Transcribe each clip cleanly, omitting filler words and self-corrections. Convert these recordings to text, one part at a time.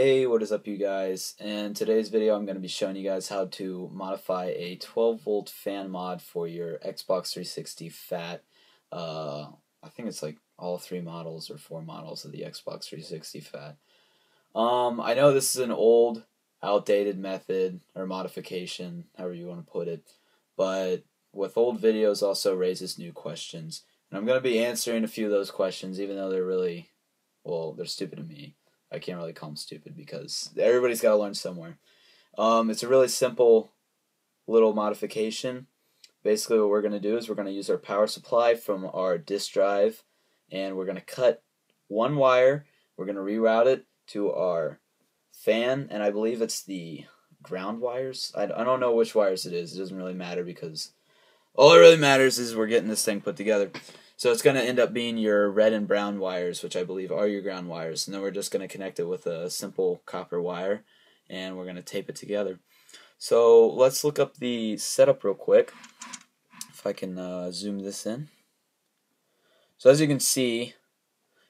Hey, what is up you guys? In today's video I'm going to be showing you guys how to modify a 12 volt fan mod for your Xbox 360 PHAT. I think it's like all three models or four models of the Xbox 360 PHAT. I know this is an old, outdated method or modification, however you want to put it, but with old videos also raises new questions. And I'm going to be answering a few of those questions even though they're really, well, they're stupid to me. I can't really call them stupid because everybody's got to learn somewhere. It's a really simple little modification. Basically what we're going to do is we're going to use our power supply from our disk drive, and we're going to cut one wire. We're going to reroute it to our fan, and I believe it's the ground wires. I don't know which wires it is. It doesn't really matter because all that really matters is we're getting this thing put together. So it's going to end up being your red and brown wires, which I believe are your ground wires. And then we're just going to connect it with a simple copper wire, and we're going to tape it together. So let's look up the setup real quick, if I can zoom this in. So as you can see,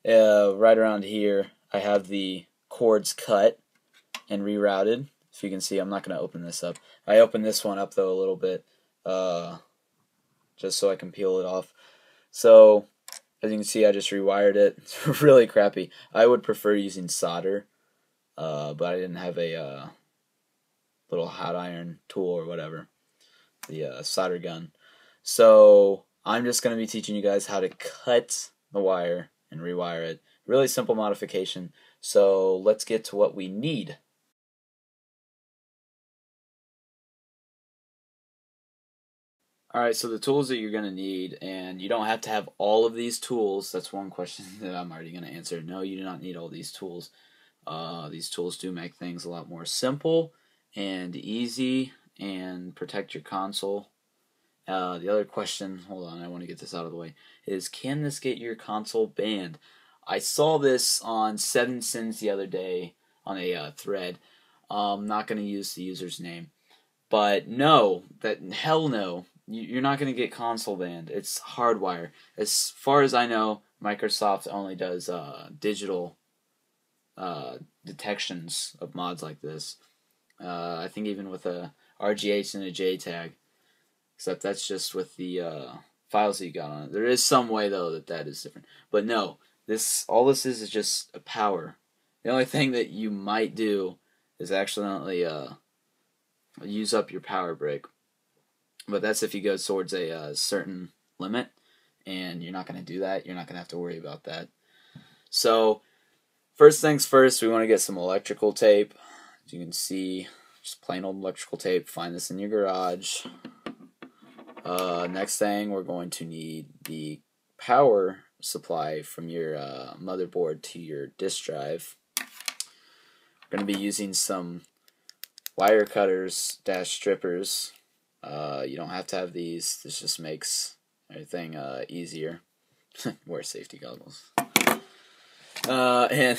right around here, I have the cords cut and rerouted. If you can see, I'm not going to open this up. I opened this one up, though, a little bit, just so I can peel it off. So, as you can see, I just rewired it. It's really crappy. I would prefer using solder, but I didn't have a little hot iron tool or whatever, the solder gun. So, I'm just going to be teaching you guys how to cut the wire and rewire it. Really simple modification. So, let's get to what we need. Alright, so the tools that you're going to need, and you don't have to have all of these tools. That's one question that I'm already going to answer. No, you do not need all these tools. These tools do make things a lot more simple and easy and protect your console. The other question, hold on, I want to get this out of the way, is can this get your console banned? I saw this on 7 Sins the other day on a thread. I'm not going to use the user's name. But no, hell no. You're not going to get console banned. It's hardwire. As far as I know, Microsoft only does digital detections of mods like this. I think even with a RGH and a JTAG. Except that's just with the files that you got on it. There is some way, though, that is different. But no, all this is just a power. The only thing that you might do is accidentally use up your power brick. But that's if you go towards a certain limit, and you're not going to do that. You're not going to have to worry about that. So, first things first, we want to get some electrical tape. As you can see, just plain old electrical tape. Find this in your garage. Next thing, we're going to need the power supply from your motherboard to your disk drive. We're going to be using some wire cutters / strippers. You don't have to have these. This just makes everything easier. Wear safety goggles. And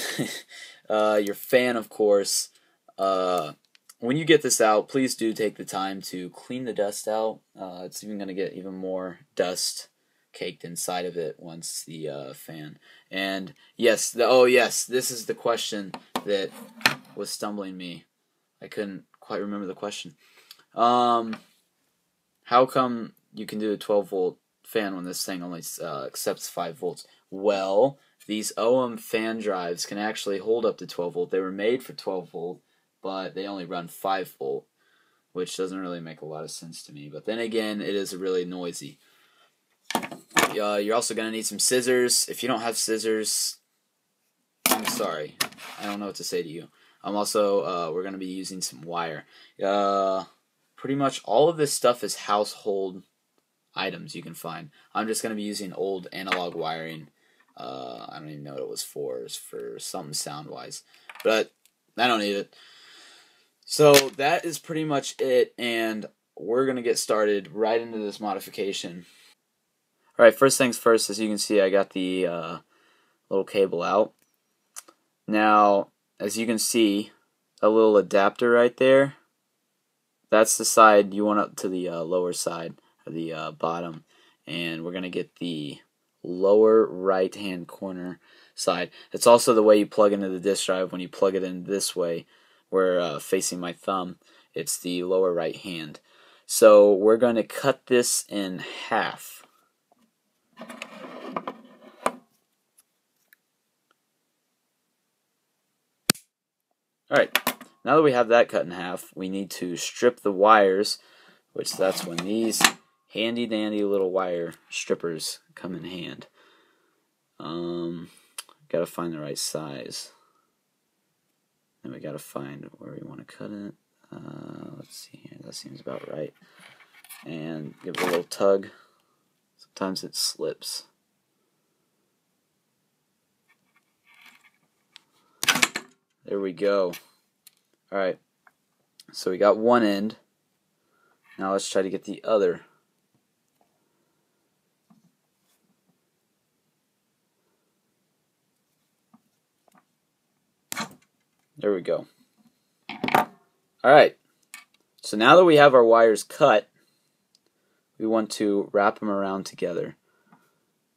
your fan, of course. When you get this out, please do take the time to clean the dust out. It's even going to get even more dust caked inside of it once the fan. And yes, this is the question that was stumbling me. I couldn't quite remember the question. How come you can do a 12 volt fan when this thing only accepts 5 volts? Well, these OM fan drives can actually hold up to 12 volt. They were made for 12 volt, but they only run 5 volt, which doesn't really make a lot of sense to me. But then again, it is really noisy. You're also going to need some scissors. If you don't have scissors, I'm sorry. I don't know what to say to you. We're going to be using some wire. Pretty much all of this stuff is household items you can find. I'm just going to be using old analog wiring. I don't even know what it was for. It's for something sound-wise. But I don't need it. So that is pretty much it, and we're going to get started right into this modification. Alright, first things first, as you can see, I got the little cable out. Now, as you can see, a little adapter right there, that's the side you want up to the lower side, or the bottom. And we're going to get the lower right hand corner. side. It's also the way you plug into the disk drive. When you plug it in this way, where facing my thumb, it's the lower right hand. So we're going to cut this in half. Alright, now that we have that cut in half, we need to strip the wires, which that's when these handy dandy little wire strippers come in hand. Gotta find the right size. And we gotta find where we want to cut it. Let's see here, that seems about right. And give it a little tug. Sometimes it slips. There we go. Alright, so we got one end. Now let's try to get the other. There we go. Alright, so now that we have our wires cut, we want to wrap them around together.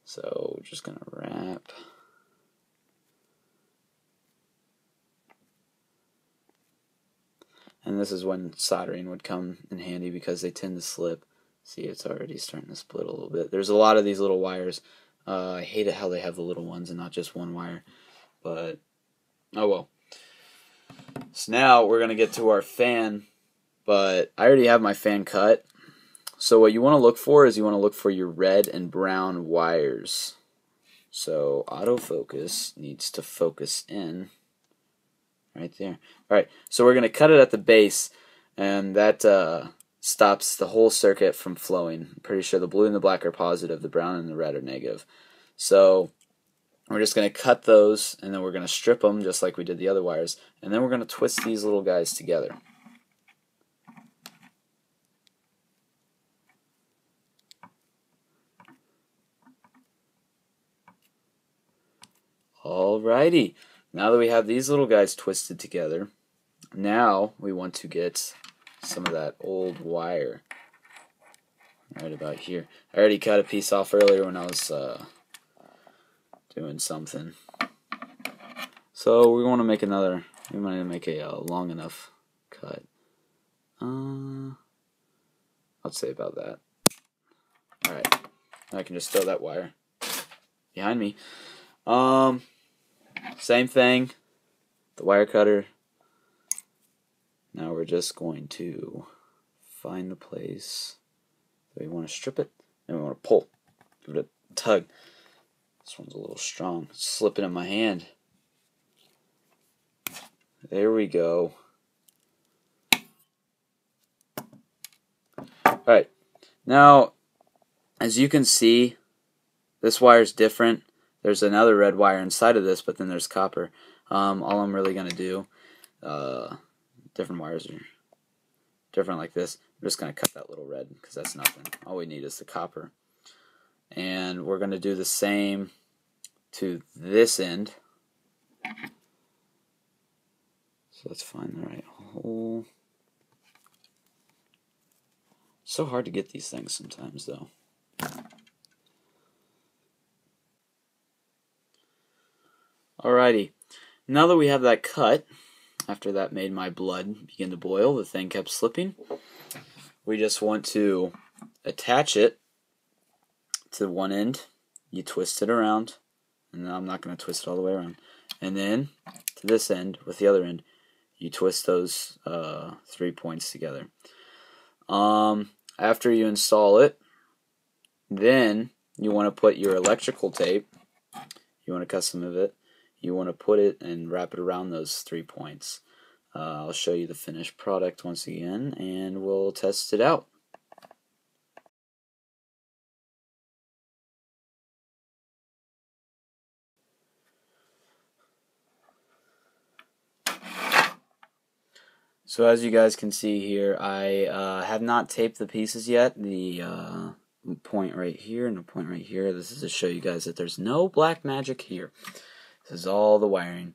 So we're just going to wrap. And this is when soldering would come in handy because they tend to slip. See, it's already starting to split a little bit. There's a lot of these little wires. I hate it how they have the little ones and not just one wire. But, oh well. So now we're going to get to our fan. But I already have my fan cut. So what you want to look for is you want to look for your red and brown wires. So autofocus needs to focus in. Right there. Alright, so we're going to cut it at the base, and that stops the whole circuit from flowing. I'm pretty sure the blue and the black are positive, the brown and the red are negative. So we're just going to cut those, and then we're going to strip them just like we did the other wires, and then we're going to twist these little guys together. Alrighty. Now that we have these little guys twisted together, now we want to get some of that old wire right about here. I already cut a piece off earlier when I was doing something. So we want to make another, we want to make a long enough cut. I'll say about that. Alright, I can just throw that wire behind me. Same thing, the wire cutter. Now we're just going to find the place that we want to strip it, and we want to pull. Give it a tug. This one's a little strong. It's slipping in my hand. There we go. Alright, now as you can see, this wire's different. There's another red wire inside of this, but then there's copper. All I'm really going to do, different wires are different like this. I'm just going to cut that little red because that's nothing. All we need is the copper. And we're going to do the same to this end. So let's find the right hole. It's so hard to get these things sometimes, though. Alrighty, now that we have that cut, after that made my blood begin to boil, the thing kept slipping, we just want to attach it to one end. You twist it around, and I'm not going to twist it all the way around, and then to this end with the other end, you twist those 3 points together. After you install it, then you want to put your electrical tape, you want to cut some of it, you want to put it and wrap it around those 3 points. I'll show you the finished product once again, and we'll test it out. So as you guys can see here, I have not taped the pieces yet. The point right here and the point right here. This is to show you guys that there's no black magic here. This is all the wiring.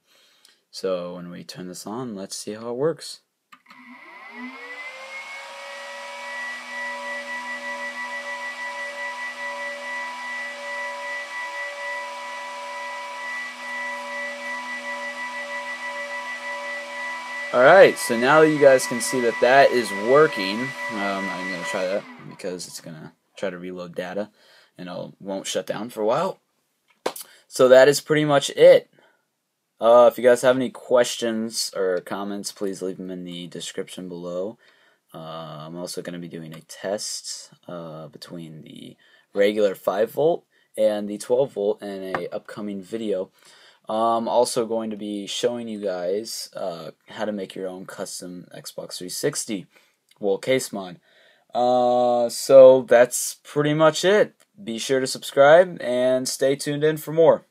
So when we turn this on, let's see how it works. Alright, so now you guys can see that that is working. I'm going to try that because it's going to try to reload data and it won't shut down for a while. So that is pretty much it. If you guys have any questions or comments, please leave them in the description below. I'm also going to be doing a test between the regular 5 volt and the 12 volt in an upcoming video. I'm also going to be showing you guys how to make your own custom Xbox 360 volt case mod. So that's pretty much it. Be sure to subscribe and stay tuned in for more.